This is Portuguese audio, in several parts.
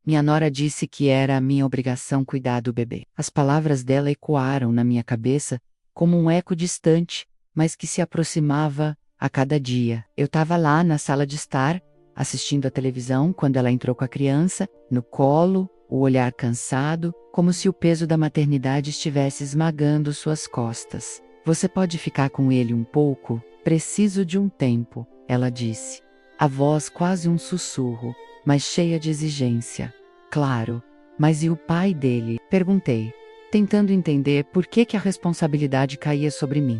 Minha nora disse que era a minha obrigação cuidar do bebê. As palavras dela ecoaram na minha cabeça como um eco distante, mas que se aproximava a cada dia. Eu estava lá na sala de estar, assistindo à televisão, quando ela entrou com a criança, no colo, o olhar cansado, como se o peso da maternidade estivesse esmagando suas costas. Você pode ficar com ele um pouco? Preciso de um tempo, ela disse. A voz quase um sussurro, mas cheia de exigência. Claro, mas e o pai dele? Perguntei, tentando entender por que a responsabilidade caía sobre mim.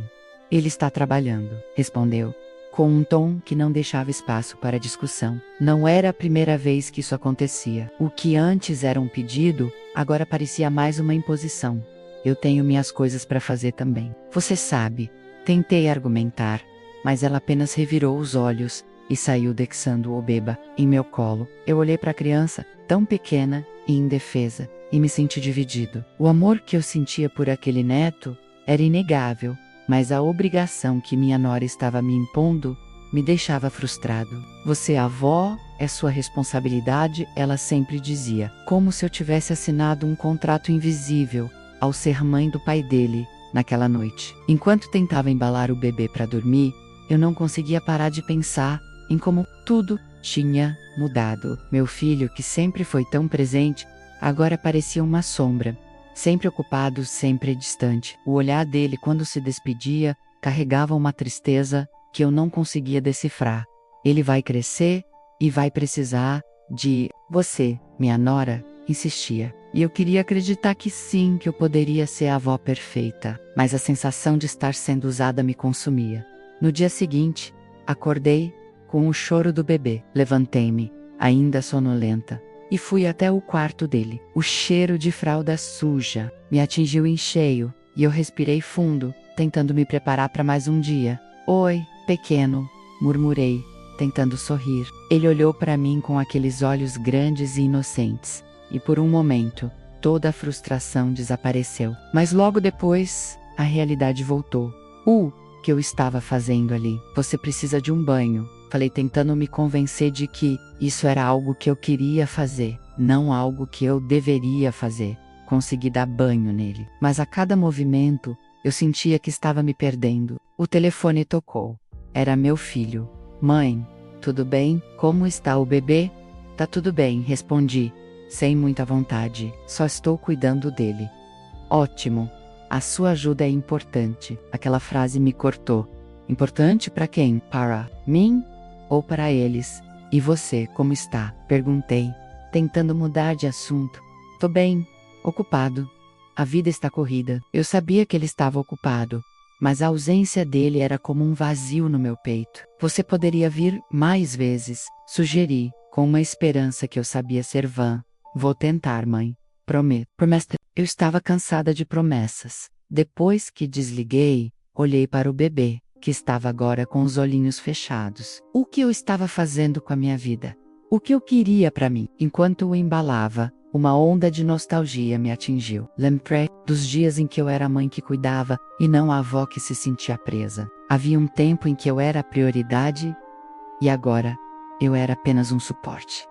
Ele está trabalhando, respondeu, com um tom que não deixava espaço para discussão. Não era a primeira vez que isso acontecia. O que antes era um pedido, agora parecia mais uma imposição. Eu tenho minhas coisas para fazer também. Você sabe, tentei argumentar, mas ela apenas revirou os olhos e saiu dexando o beba em meu colo. Eu olhei para a criança, tão pequena e indefesa, e me senti dividido. O amor que eu sentia por aquele neto era inegável, mas a obrigação que minha nora estava me impondo me deixava frustrado. Você é avó, é sua responsabilidade, ela sempre dizia, como se eu tivesse assinado um contrato invisível ao ser mãe do pai dele naquela noite. Enquanto tentava embalar o bebê para dormir, eu não conseguia parar de pensar em como tudo tinha mudado. Meu filho, que sempre foi tão presente, agora parecia uma sombra. Sempre ocupado, sempre distante. O olhar dele, quando se despedia, carregava uma tristeza que eu não conseguia decifrar. Ele vai crescer e vai precisar de você, minha nora, insistia. E eu queria acreditar que sim, que eu poderia ser a avó perfeita. Mas a sensação de estar sendo usada me consumia. No dia seguinte, acordei com o choro do bebê. Levantei-me, ainda sonolenta, e fui até o quarto dele. O cheiro de fralda suja me atingiu em cheio, e eu respirei fundo, tentando me preparar para mais um dia. Oi, pequeno, murmurei, tentando sorrir. Ele olhou para mim com aqueles olhos grandes e inocentes, e por um momento, toda a frustração desapareceu. Mas logo depois, a realidade voltou. O que eu estava fazendo ali? Você precisa de um banho. Falei, tentando me convencer de que isso era algo que eu queria fazer, não algo que eu deveria fazer. Consegui dar banho nele. Mas a cada movimento, eu sentia que estava me perdendo. O telefone tocou. Era meu filho. Mãe, tudo bem? Como está o bebê? Tá tudo bem, respondi, sem muita vontade. Só estou cuidando dele. Ótimo. A sua ajuda é importante. Aquela frase me cortou. Importante para quem? Para mim? Ou para eles? E você, como está? Perguntei, tentando mudar de assunto. Tô bem, ocupado. A vida está corrida. Eu sabia que ele estava ocupado, mas a ausência dele era como um vazio no meu peito. Você poderia vir mais vezes, sugeri, com uma esperança que eu sabia ser vã. Vou tentar, mãe. Prometo. Eu estava cansada de promessas. Depois que desliguei, olhei para o bebê, que estava agora com os olhinhos fechados. O que eu estava fazendo com a minha vida? O que eu queria para mim? Enquanto o embalava, uma onda de nostalgia me atingiu. Lembrei dos dias em que eu era a mãe que cuidava e não a avó que se sentia presa. Havia um tempo em que eu era a prioridade e agora eu era apenas um suporte.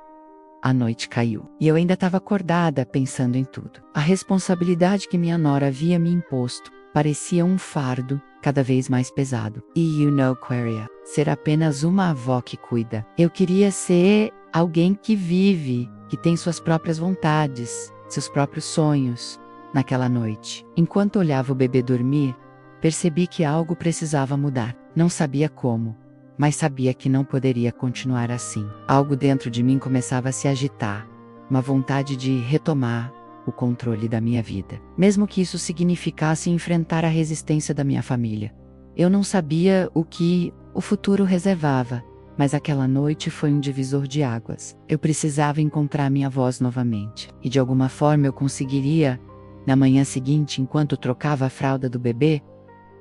A noite caiu e eu ainda estava acordada pensando em tudo. A responsabilidade que minha nora havia me imposto parecia um fardo cada vez mais pesado. E Queria, ser apenas uma avó que cuida. Eu queria ser alguém que vive, que tem suas próprias vontades, seus próprios sonhos. Naquela noite, enquanto olhava o bebê dormir, percebi que algo precisava mudar. Não sabia como, mas sabia que não poderia continuar assim. Algo dentro de mim começava a se agitar, uma vontade de retomar o controle da minha vida, mesmo que isso significasse enfrentar a resistência da minha família. Eu não sabia o que o futuro reservava, mas aquela noite foi um divisor de águas. Eu precisava encontrar minha voz novamente, e de alguma forma eu conseguiria. Na manhã seguinte, enquanto trocava a fralda do bebê,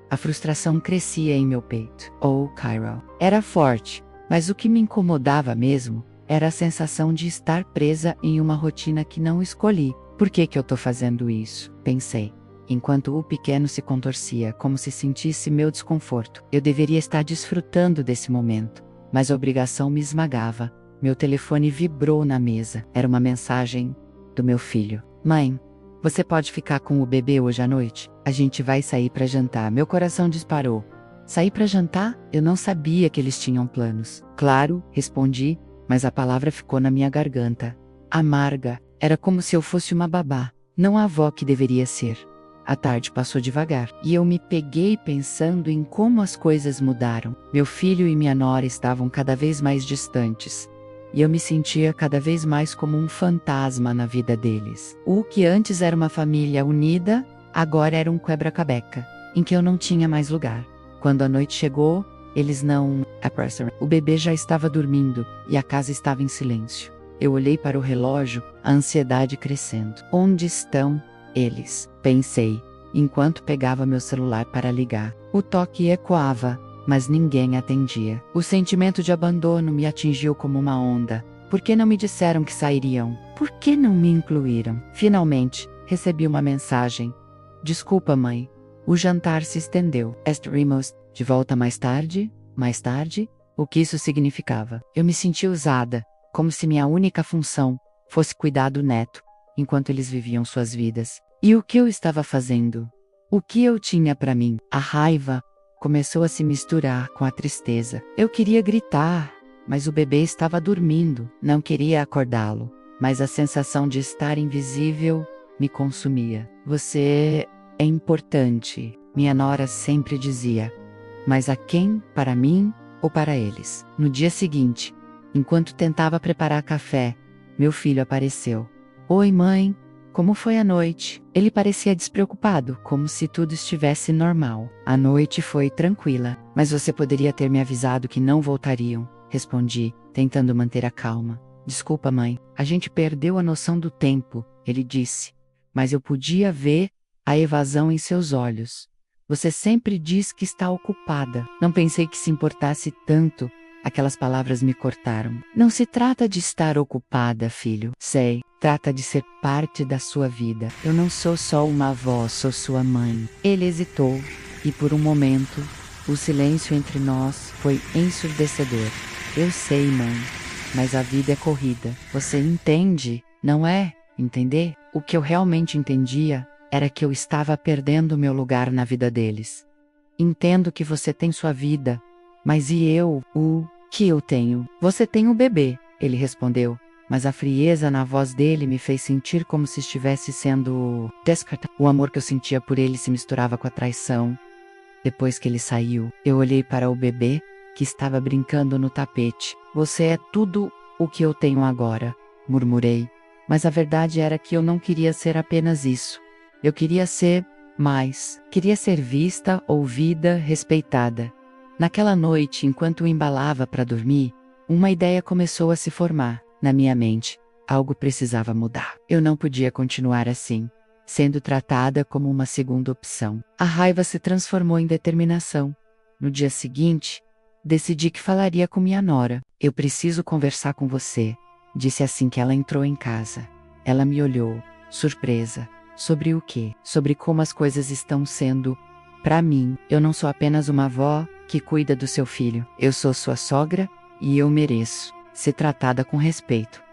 a frustração crescia em meu peito. Cairo. Era forte, mas o que me incomodava mesmo era a sensação de estar presa em uma rotina que não escolhi. Por que eu tô fazendo isso? Pensei, enquanto o pequeno se contorcia como se sentisse meu desconforto. Eu deveria estar desfrutando desse momento, mas a obrigação me esmagava, Meu telefone vibrou na mesa. Era uma mensagem do meu filho. Mãe, você pode ficar com o bebê hoje à noite? A gente vai sair para jantar. Meu coração disparou. Sair para jantar? Eu não sabia que eles tinham planos. Claro, respondi, mas a palavra ficou na minha garganta. Amarga. Era como se eu fosse uma babá, não a avó que deveria ser. A tarde passou devagar, e eu me peguei pensando em como as coisas mudaram. Meu filho e minha nora estavam cada vez mais distantes, e eu me sentia cada vez mais como um fantasma na vida deles. O que antes era uma família unida, agora era um quebra-cabeça, em que eu não tinha mais lugar. Quando a noite chegou, eles não... O bebê já estava dormindo, e a casa estava em silêncio. Eu olhei para o relógio, a ansiedade crescendo. Onde estão eles? Pensei, enquanto pegava meu celular para ligar. O toque ecoava, mas ninguém atendia. O sentimento de abandono me atingiu como uma onda. Por que não me disseram que sairiam? Por que não me incluíram? Finalmente, recebi uma mensagem. Desculpa, mãe. O jantar se estendeu. Estaremos de volta mais tarde? Mais tarde? O que isso significava? Eu me senti usada, como se minha única função fosse cuidar do neto, enquanto eles viviam suas vidas. E o que eu estava fazendo? O que eu tinha para mim? A raiva começou a se misturar com a tristeza. Eu queria gritar, mas o bebê estava dormindo. Não queria acordá-lo, mas a sensação de estar invisível me consumia. Você é importante, minha nora sempre dizia. Mas a quem? Para mim ou para eles? No dia seguinte, enquanto tentava preparar café, meu filho apareceu. Oi, mãe. Como foi a noite? Ele parecia despreocupado, como se tudo estivesse normal. A noite foi tranquila, mas você poderia ter me avisado que não voltariam, respondi, tentando manter a calma. Desculpa, mãe. A gente perdeu a noção do tempo, ele disse. Mas eu podia ver a evasão em seus olhos. Você sempre diz que está ocupada. Não pensei que se importasse tanto. Aquelas palavras me cortaram. Não se trata de estar ocupada, filho. Sei, trata de ser parte da sua vida. Eu não sou só uma avó, sou sua mãe. Ele hesitou, e por um momento, o silêncio entre nós foi ensurdecedor. Eu sei, mãe, mas a vida é corrida. Você entende, não é? Entender? O que eu realmente entendia era que eu estava perdendo meu lugar na vida deles. Entendo que você tem sua vida, mas e eu, o que eu tenho? Você tem o bebê, ele respondeu, mas a frieza na voz dele me fez sentir como se estivesse sendo descartado. O amor que eu sentia por ele se misturava com a traição. Depois que ele saiu, eu olhei para o bebê, que estava brincando no tapete. Você é tudo o que eu tenho agora, murmurei. Mas a verdade era que eu não queria ser apenas isso. Eu queria ser mais. Queria ser vista, ouvida, respeitada. Naquela noite, enquanto o embalava para dormir, uma ideia começou a se formar na minha mente. Algo precisava mudar. Eu não podia continuar assim, sendo tratada como uma segunda opção. A raiva se transformou em determinação. No dia seguinte, decidi que falaria com minha nora. Eu preciso conversar com você, disse assim que ela entrou em casa. Ela me olhou, surpresa. Sobre o quê? Sobre como as coisas estão sendo. Para mim, eu não sou apenas uma avó que cuida do seu filho. Eu sou sua sogra e eu mereço ser tratada com respeito.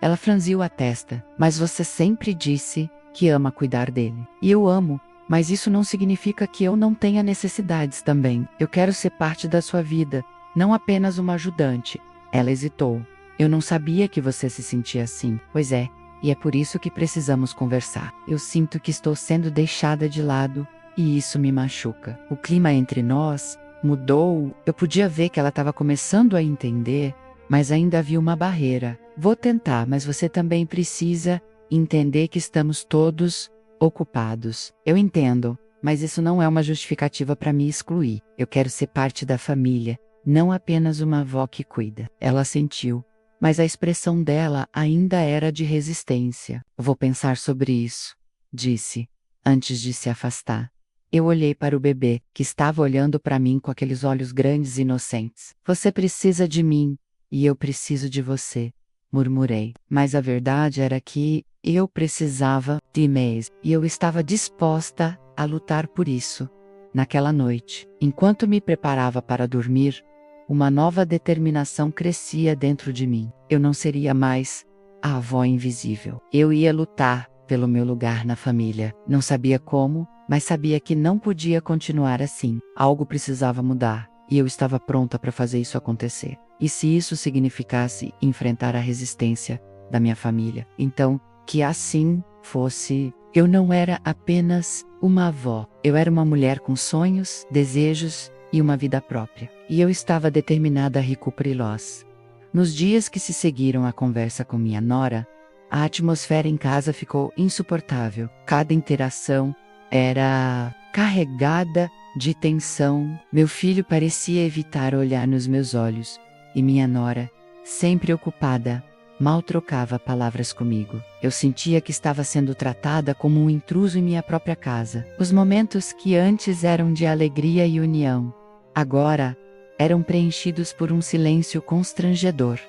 Ela franziu a testa. Mas você sempre disse que ama cuidar dele. E eu amo, mas isso não significa que eu não tenha necessidades também. Eu quero ser parte da sua vida, não apenas uma ajudante. Ela hesitou. Eu não sabia que você se sentia assim. Pois é. E é por isso que precisamos conversar. Eu sinto que estou sendo deixada de lado, e isso me machuca. O clima entre nós mudou. Eu podia ver que ela estava começando a entender, mas ainda havia uma barreira. Vou tentar, mas você também precisa entender que estamos todos ocupados. Eu entendo, mas isso não é uma justificativa para me excluir. Eu quero ser parte da família, não apenas uma avó que cuida. Ela sentiu. Mas a expressão dela ainda era de resistência. Vou pensar sobre isso, disse, antes de se afastar. Eu olhei para o bebê, que estava olhando para mim com aqueles olhos grandes e inocentes. Você precisa de mim, e eu preciso de você, murmurei. Mas a verdade era que eu precisava de Maze, e eu estava disposta a lutar por isso. Naquela noite, enquanto me preparava para dormir, Uma nova determinação crescia dentro de mim. Eu não seria mais a avó invisível. Eu ia lutar pelo meu lugar na família. Não sabia como, mas sabia que não podia continuar assim. Algo precisava mudar, e eu estava pronta para fazer isso acontecer. E se isso significasse enfrentar a resistência da minha família, então que assim fosse. Eu não era apenas uma avó. Eu era uma mulher com sonhos, desejos e uma vida própria. E eu estava determinada a recuperá-los. Nos dias que se seguiram à conversa com minha nora, a atmosfera em casa ficou insuportável. Cada interação era carregada de tensão. Meu filho parecia evitar olhar nos meus olhos, e minha nora, sempre ocupada, mal trocava palavras comigo. Eu sentia que estava sendo tratada como um intruso em minha própria casa. Os momentos que antes eram de alegria e união, agora eram preenchidos por um silêncio constrangedor.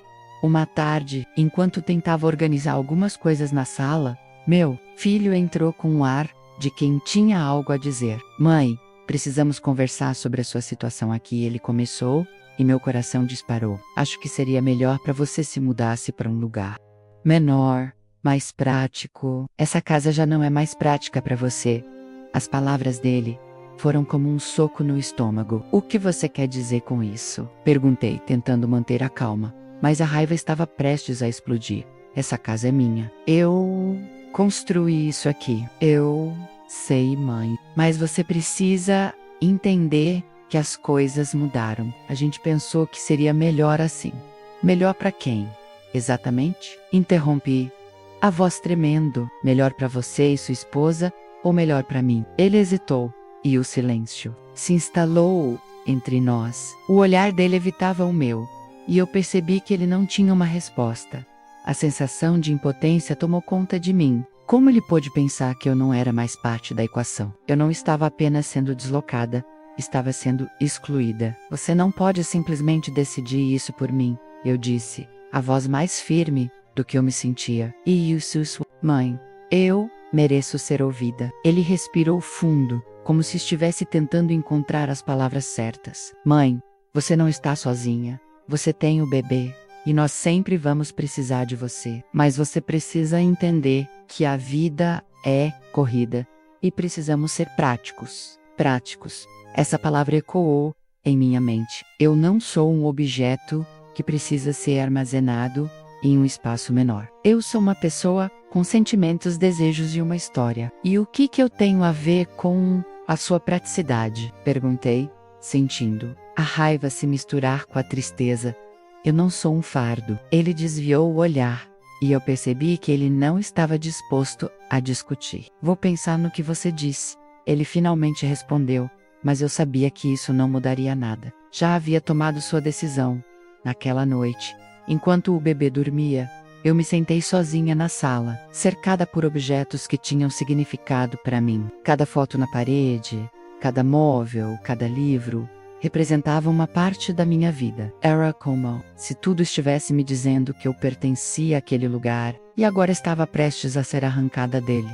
Uma tarde, enquanto tentava organizar algumas coisas na sala, meu filho entrou com um ar de quem tinha algo a dizer. Mãe, precisamos conversar sobre a sua situação aqui. Ele começou, e meu coração disparou. Acho que seria melhor para você se mudasse para um lugar menor, mais prático. Essa casa já não é mais prática para você. As palavras dele foram como um soco no estômago. O que você quer dizer com isso? Perguntei, tentando manter a calma. Mas a raiva estava prestes a explodir. Essa casa é minha. Eu construí isso aqui. Eu sei, mãe. Mas você precisa entender que as coisas mudaram. A gente pensou que seria melhor assim. Melhor para quem? Exatamente? Interrompi, a voz tremendo. Melhor para você e sua esposa ou melhor para mim? Ele hesitou, e o silêncio se instalou entre nós. O olhar dele evitava o meu, e eu percebi que ele não tinha uma resposta. A sensação de impotência tomou conta de mim. Como ele pôde pensar que eu não era mais parte da equação? Eu não estava apenas sendo deslocada, estava sendo excluída. Você não pode simplesmente decidir isso por mim, eu disse, a voz mais firme do que eu me sentia. E isso, mãe, eu mereço ser ouvida. Ele respirou fundo, como se estivesse tentando encontrar as palavras certas. Mãe, você não está sozinha. Você tem o bebê, e nós sempre vamos precisar de você. Mas você precisa entender que a vida é corrida, e precisamos ser práticos. Práticos. Essa palavra ecoou em minha mente. Eu não sou um objeto que precisa ser armazenado em um espaço menor. Eu sou uma pessoa com sentimentos, desejos e uma história. E o que eu tenho a ver com a sua praticidade? Perguntei, sentindo a raiva se misturar com a tristeza. Eu não sou um fardo. Ele desviou o olhar, e eu percebi que ele não estava disposto a discutir. Vou pensar no que você disse. Ele finalmente respondeu, mas eu sabia que isso não mudaria nada. Já havia tomado sua decisão. Naquela noite, enquanto o bebê dormia, eu me sentei sozinha na sala, cercada por objetos que tinham significado para mim. Cada foto na parede, cada móvel, cada livro, representava uma parte da minha vida. Era como se tudo estivesse me dizendo que eu pertencia àquele lugar, e agora estava prestes a ser arrancada dele.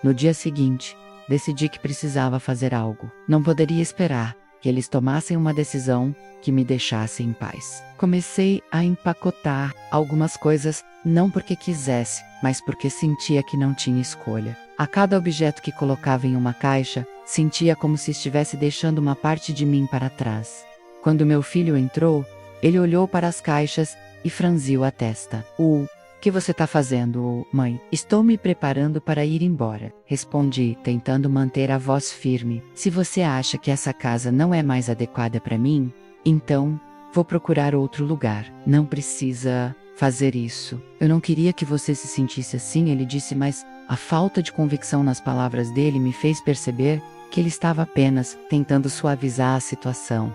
No dia seguinte, decidi que precisava fazer algo. Não poderia esperar que eles tomassem uma decisão que me deixasse em paz. Comecei a empacotar algumas coisas, não porque quisesse, mas porque sentia que não tinha escolha. A cada objeto que colocava em uma caixa, sentia como se estivesse deixando uma parte de mim para trás. Quando meu filho entrou, ele olhou para as caixas e franziu a testa. O que você está fazendo, mãe? Estou me preparando para ir embora, respondi, tentando manter a voz firme. Se você acha que essa casa não é mais adequada para mim, então vou procurar outro lugar. Não precisa fazer isso. Eu não queria que você se sentisse assim, ele disse, mas a falta de convicção nas palavras dele me fez perceber que ele estava apenas tentando suavizar a situação.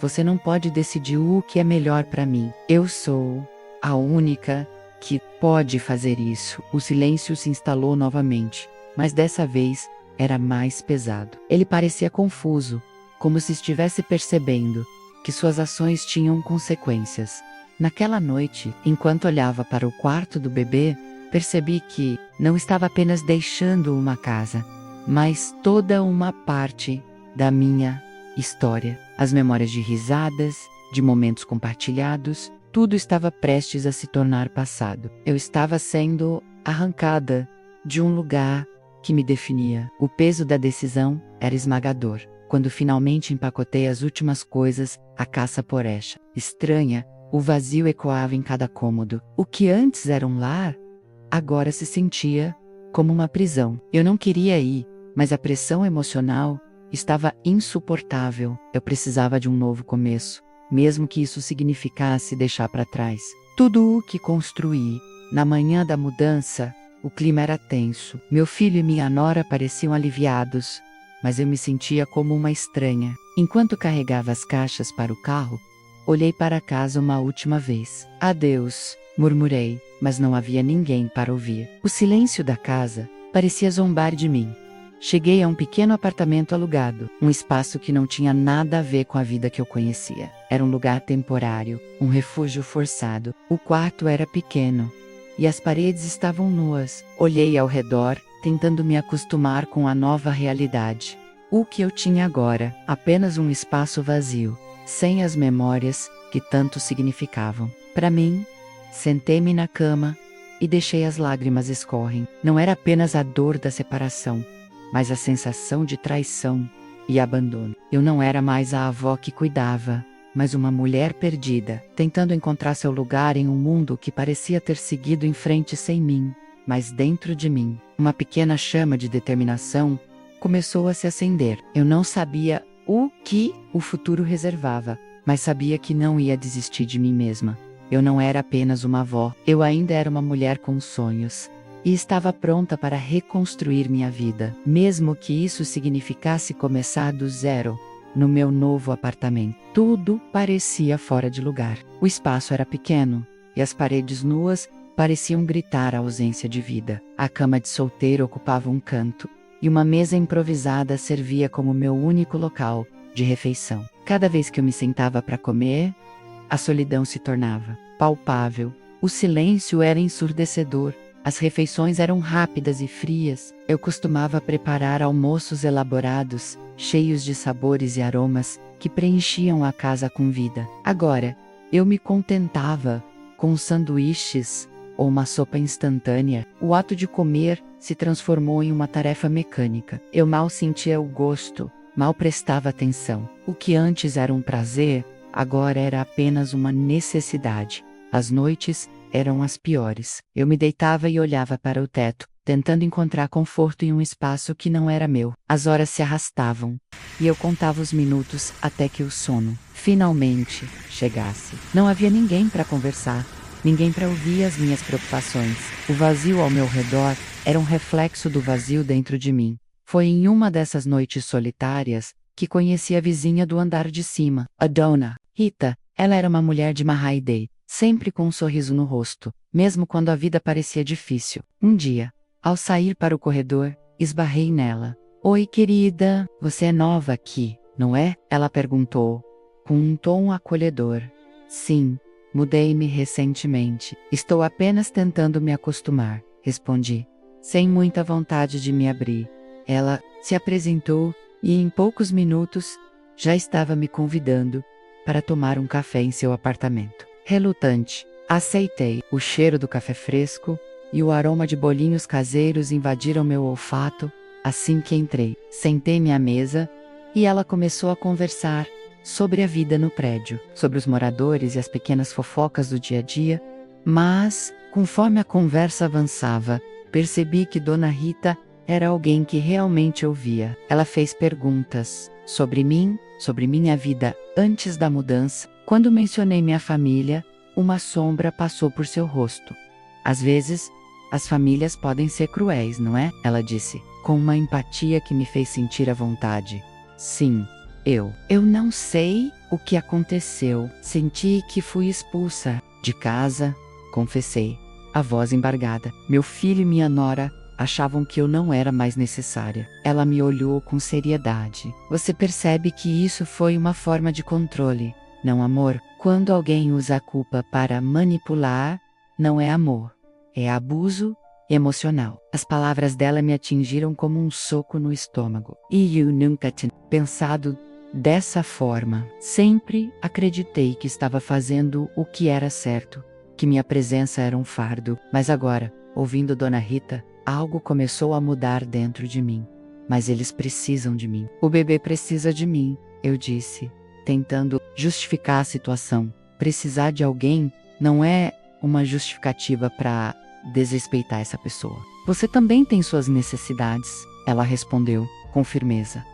Você não pode decidir o que é melhor para mim. Eu sou a única que pode fazer isso. O silêncio se instalou novamente, mas dessa vez era mais pesado. Ele parecia confuso, como se estivesse percebendo que suas ações tinham consequências. Naquela noite, enquanto olhava para o quarto do bebê, percebi que não estava apenas deixando uma casa, mas toda uma parte da minha história. As memórias de risadas, de momentos compartilhados, tudo estava prestes a se tornar passado. Eu estava sendo arrancada de um lugar que me definia. O peso da decisão era esmagador. Quando finalmente empacotei as últimas coisas, a caça por Esha. Estranha, o vazio ecoava em cada cômodo. O que antes era um lar, agora se sentia como uma prisão. Eu não queria ir, mas a pressão emocional estava insuportável. Eu precisava de um novo começo, mesmo que isso significasse deixar para trás tudo o que construí. Na manhã da mudança, o clima era tenso. Meu filho e minha nora pareciam aliviados, mas eu me sentia como uma estranha. Enquanto carregava as caixas para o carro, olhei para casa uma última vez. Adeus, murmurei, mas não havia ninguém para ouvir. O silêncio da casa parecia zombar de mim. Cheguei a um pequeno apartamento alugado, um espaço que não tinha nada a ver com a vida que eu conhecia. Era um lugar temporário, um refúgio forçado. O quarto era pequeno e as paredes estavam nuas. Olhei ao redor, tentando me acostumar com a nova realidade. O que eu tinha agora? Apenas um espaço vazio, sem as memórias que tanto significavam. Para mim, sentei-me na cama e deixei as lágrimas escorrem. Não era apenas a dor da separação, mas a sensação de traição e abandono. Eu não era mais a avó que cuidava, mas uma mulher perdida, tentando encontrar seu lugar em um mundo que parecia ter seguido em frente sem mim. Mas dentro de mim, uma pequena chama de determinação começou a se acender. Eu não sabia o que o futuro reservava, mas sabia que não ia desistir de mim mesma. Eu não era apenas uma avó, eu ainda era uma mulher com sonhos. E estava pronta para reconstruir minha vida, mesmo que isso significasse começar do zero, no meu novo apartamento. Tudo parecia fora de lugar. O espaço era pequeno, e as paredes nuas pareciam gritar a ausência de vida. A cama de solteiro ocupava um canto, e uma mesa improvisada servia como meu único local de refeição. Cada vez que eu me sentava para comer, a solidão se tornava palpável. O silêncio era ensurdecedor. As refeições eram rápidas e frias. Eu costumava preparar almoços elaborados, cheios de sabores e aromas, que preenchiam a casa com vida. Agora, eu me contentava com sanduíches ou uma sopa instantânea. O ato de comer se transformou em uma tarefa mecânica. Eu mal sentia o gosto, mal prestava atenção. O que antes era um prazer, agora era apenas uma necessidade. As noites eram as piores. Eu me deitava e olhava para o teto, tentando encontrar conforto em um espaço que não era meu. As horas se arrastavam, e eu contava os minutos até que o sono finalmente chegasse. Não havia ninguém para conversar, ninguém para ouvir as minhas preocupações. O vazio ao meu redor era um reflexo do vazio dentro de mim. Foi em uma dessas noites solitárias que conheci a vizinha do andar de cima, a Dona Rita. Ela era uma mulher de Mahaidei, sempre com um sorriso no rosto, mesmo quando a vida parecia difícil. Um dia, ao sair para o corredor, esbarrei nela. Oi, querida, você é nova aqui, não é? Ela perguntou, com um tom acolhedor. Sim, mudei-me recentemente. Estou apenas tentando me acostumar, respondi, sem muita vontade de me abrir. Ela se apresentou e, em poucos minutos, já estava me convidando para tomar um café em seu apartamento. Relutante, aceitei. O cheiro do café fresco e o aroma de bolinhos caseiros invadiram meu olfato assim que entrei. Sentei-me à mesa e ela começou a conversar sobre a vida no prédio, sobre os moradores e as pequenas fofocas do dia a dia, mas, conforme a conversa avançava, percebi que Dona Rita era alguém que realmente ouvia. Ela fez perguntas sobre mim, sobre minha vida antes da mudança. Quando mencionei minha família, uma sombra passou por seu rosto. Às vezes, as famílias podem ser cruéis, não é? Ela disse, com uma empatia que me fez sentir à vontade. Sim, eu não sei o que aconteceu. Senti que fui expulsa de casa, confessei, a voz embargada. Meu filho e minha nora achavam que eu não era mais necessária. Ela me olhou com seriedade. Você percebe que isso foi uma forma de controle, não amor? Quando alguém usa a culpa para manipular, não é amor, é abuso emocional. As palavras dela me atingiram como um soco no estômago. E eu nunca tinha pensado dessa forma. Sempre acreditei que estava fazendo o que era certo, que minha presença era um fardo. Mas agora, ouvindo Dona Rita, algo começou a mudar dentro de mim. Mas eles precisam de mim. O bebê precisa de mim, eu disse, tentando justificar a situação. Precisar de alguém não é uma justificativa para desrespeitar essa pessoa. Você também tem suas necessidades, ela respondeu com firmeza.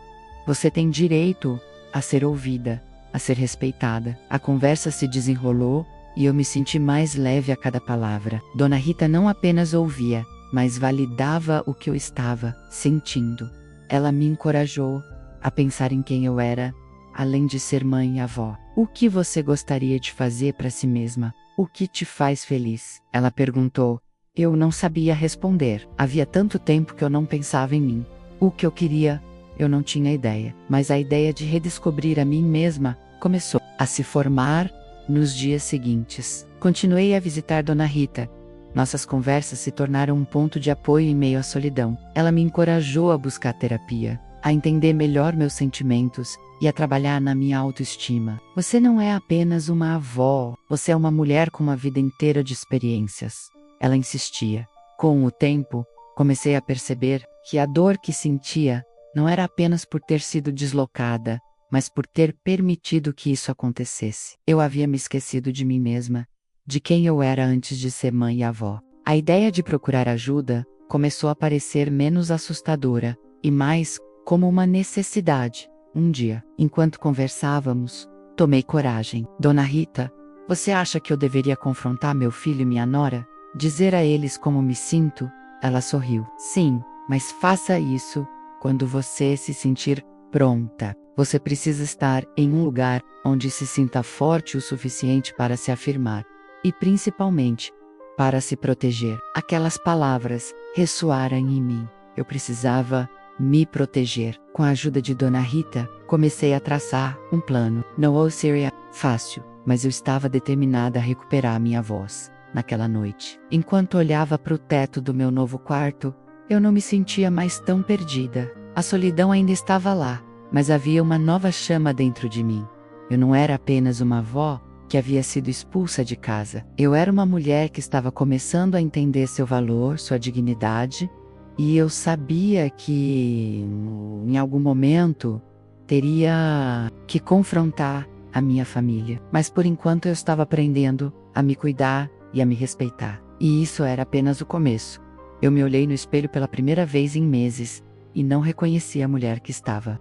Você tem direito a ser ouvida, a ser respeitada. A conversa se desenrolou e eu me senti mais leve a cada palavra. Dona Rita não apenas ouvia, mas validava o que eu estava sentindo. Ela me encorajou a pensar em quem eu era, além de ser mãe e avó. O que você gostaria de fazer para si mesma? O que te faz feliz? Ela perguntou. Eu não sabia responder. Havia tanto tempo que eu não pensava em mim. O que eu queria, eu não tinha ideia. Mas a ideia de redescobrir a mim mesma começou a se formar nos dias seguintes. Continuei a visitar Dona Rita. Nossas conversas se tornaram um ponto de apoio em meio à solidão. Ela me encorajou a buscar terapia, a entender melhor meus sentimentos e a trabalhar na minha autoestima. Você não é apenas uma avó, você é uma mulher com uma vida inteira de experiências. Ela insistia. Com o tempo, comecei a perceber que a dor que sentia não era apenas por ter sido deslocada, mas por ter permitido que isso acontecesse. Eu havia me esquecido de mim mesma, de quem eu era antes de ser mãe e avó. A ideia de procurar ajuda começou a parecer menos assustadora e mais como uma necessidade. Um dia, enquanto conversávamos, tomei coragem. Dona Rita, você acha que eu deveria confrontar meu filho e minha nora? Dizer a eles como me sinto? Ela sorriu. Sim, mas faça isso quando você se sentir pronta. Você precisa estar em um lugar onde se sinta forte o suficiente para se afirmar. E principalmente, para se proteger. Aquelas palavras ressoaram em mim. Eu precisava me proteger. Com a ajuda de Dona Rita, comecei a traçar um plano. Não seria fácil, mas eu estava determinada a recuperar minha voz. Naquela noite, enquanto olhava para o teto do meu novo quarto, eu não me sentia mais tão perdida. A solidão ainda estava lá, mas havia uma nova chama dentro de mim. Eu não era apenas uma avó que havia sido expulsa de casa. Eu era uma mulher que estava começando a entender seu valor, sua dignidade, e eu sabia que, em algum momento, teria que confrontar a minha família. Mas por enquanto eu estava aprendendo a me cuidar e a me respeitar. E isso era apenas o começo. Eu me olhei no espelho pela primeira vez em meses e não reconheci a mulher que estava.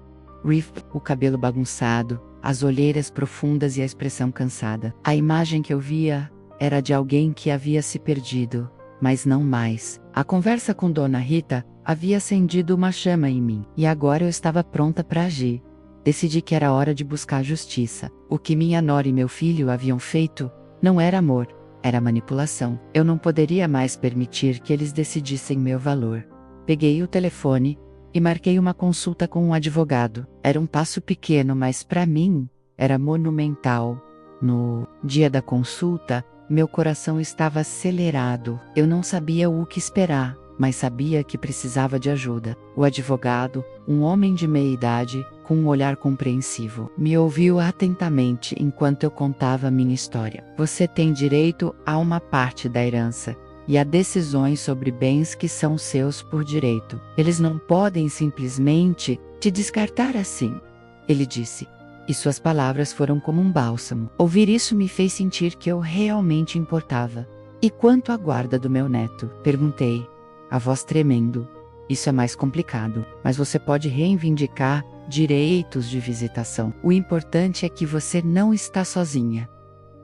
O cabelo bagunçado, as olheiras profundas e a expressão cansada. A imagem que eu via era de alguém que havia se perdido, mas não mais. A conversa com Dona Rita havia acendido uma chama em mim, e agora eu estava pronta para agir. Decidi que era hora de buscar justiça. O que minha nora e meu filho haviam feito não era amor, era manipulação. Eu não poderia mais permitir que eles decidissem meu valor. Peguei o telefone e marquei uma consulta com um advogado. Era um passo pequeno, mas para mim era monumental. No dia da consulta, meu coração estava acelerado. Eu não sabia o que esperar, mas sabia que precisava de ajuda. O advogado, um homem de meia idade, com um olhar compreensivo, me ouviu atentamente enquanto eu contava minha história. Você tem direito a uma parte da herança e a decisões sobre bens que são seus por direito. Eles não podem simplesmente te descartar assim, ele disse. E suas palavras foram como um bálsamo. Ouvir isso me fez sentir que eu realmente importava. E quanto à guarda do meu neto? Perguntei, a voz tremendo. Isso é mais complicado, mas você pode reivindicar direitos de visitação. O importante é que você não está sozinha.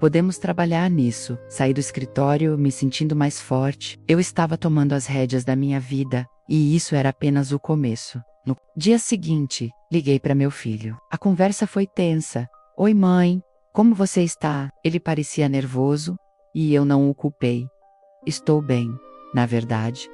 Podemos trabalhar nisso. Saí do escritório me sentindo mais forte. Eu estava tomando as rédeas da minha vida, e isso era apenas o começo. No dia seguinte, liguei para meu filho. A conversa foi tensa. Oi, mãe, como você está? Ele parecia nervoso, e eu não o culpei. Estou bem. Na verdade,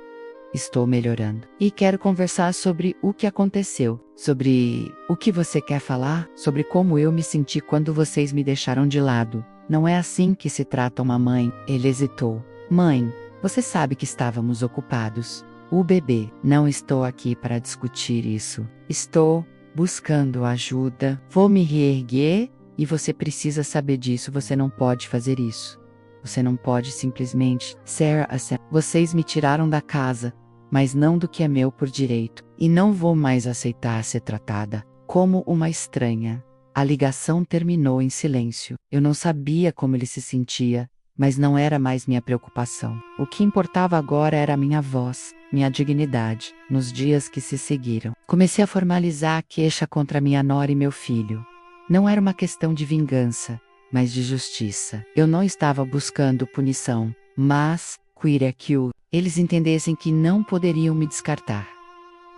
estou melhorando. E quero conversar sobre o que aconteceu. Sobre o que você quer falar? Sobre como eu me senti quando vocês me deixaram de lado. Não é assim que se trata uma mãe. Ele hesitou. Mãe, você sabe que estávamos ocupados. O bebê. Não estou aqui para discutir isso. Estou buscando ajuda. Vou me reerguer e você precisa saber disso. Você não pode fazer isso. Você não pode simplesmente. Sarah, vocês me tiraram da casa, mas não do que é meu por direito. E não vou mais aceitar ser tratada como uma estranha. A ligação terminou em silêncio. Eu não sabia como ele se sentia, mas não era mais minha preocupação. O que importava agora era a minha voz, minha dignidade. Nos dias que se seguiram, comecei a formalizar a queixa contra minha nora e meu filho. Não era uma questão de vingança, mas de justiça. Eu não estava buscando punição, mas queria que eles entendessem que não poderiam me descartar.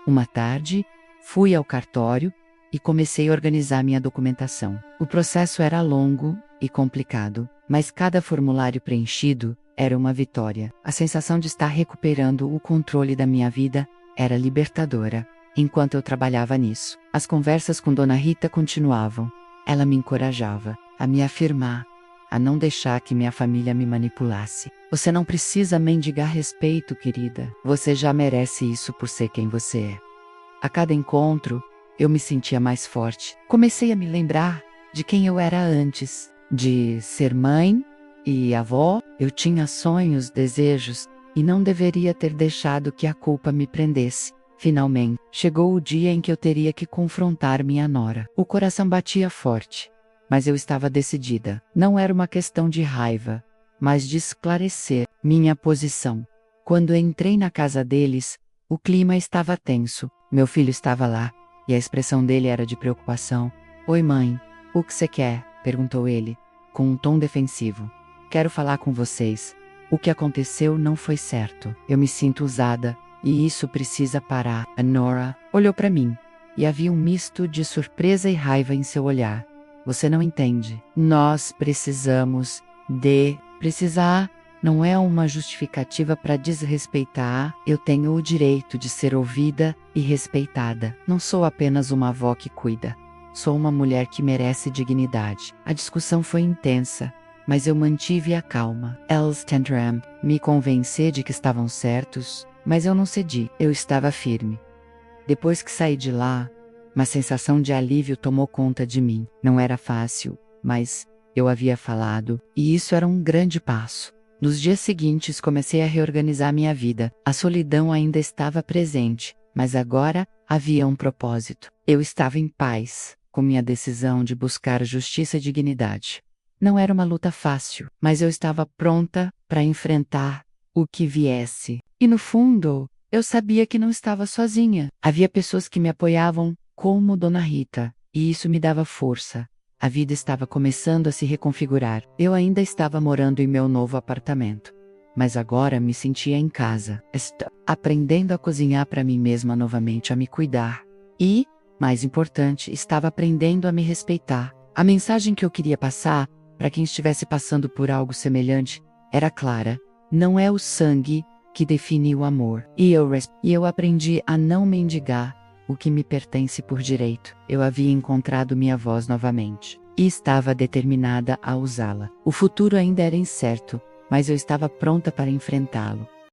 Uma tarde, fui ao cartório e comecei a organizar minha documentação. O processo era longo e complicado, mas cada formulário preenchido era uma vitória. A sensação de estar recuperando o controle da minha vida era libertadora. Enquanto eu trabalhava nisso, as conversas com Dona Rita continuavam. Ela me encorajava a me afirmar, a não deixar que minha família me manipulasse. Você não precisa mendigar respeito, querida. Você já merece isso por ser quem você é. A cada encontro, eu me sentia mais forte. Comecei a me lembrar de quem eu era antes, de ser mãe e avó. Eu tinha sonhos, desejos, e não deveria ter deixado que a culpa me prendesse. Finalmente, chegou o dia em que eu teria que confrontar minha nora. O coração batia forte, mas eu estava decidida. Não era uma questão de raiva, mas de esclarecer minha posição. Quando entrei na casa deles, o clima estava tenso. Meu filho estava lá, e a expressão dele era de preocupação. Oi, mãe, o que você quer? Perguntou ele, com um tom defensivo. Quero falar com vocês. O que aconteceu não foi certo. Eu me sinto usada, e isso precisa parar. A Nora olhou para mim, e havia um misto de surpresa e raiva em seu olhar. Você não entende. Nós precisamos de... Precisar não é uma justificativa para desrespeitar. Eu tenho o direito de ser ouvida e respeitada. Não sou apenas uma avó que cuida. Sou uma mulher que merece dignidade. A discussão foi intensa, mas eu mantive a calma. Eles tentaram me convencer de que estavam certos, mas eu não cedi. Eu estava firme. Depois que saí de lá, uma sensação de alívio tomou conta de mim. Não era fácil, mas eu havia falado, e isso era um grande passo. Nos dias seguintes comecei a reorganizar minha vida. A solidão ainda estava presente, mas agora havia um propósito. Eu estava em paz com minha decisão de buscar justiça e dignidade. Não era uma luta fácil, mas eu estava pronta para enfrentar o que viesse. E no fundo, eu sabia que não estava sozinha. Havia pessoas que me apoiavam, como Dona Rita, e isso me dava força. A vida estava começando a se reconfigurar. Eu ainda estava morando em meu novo apartamento, mas agora me sentia em casa. Estou aprendendo a cozinhar para mim mesma novamente, a me cuidar. E, mais importante, estava aprendendo a me respeitar. A mensagem que eu queria passar, para quem estivesse passando por algo semelhante, era clara. Não é o sangue que define o amor. E eu aprendi a não mendigar o que me pertence por direito. Eu havia encontrado minha voz novamente, e estava determinada a usá-la. O futuro ainda era incerto, mas eu estava pronta para enfrentá-lo.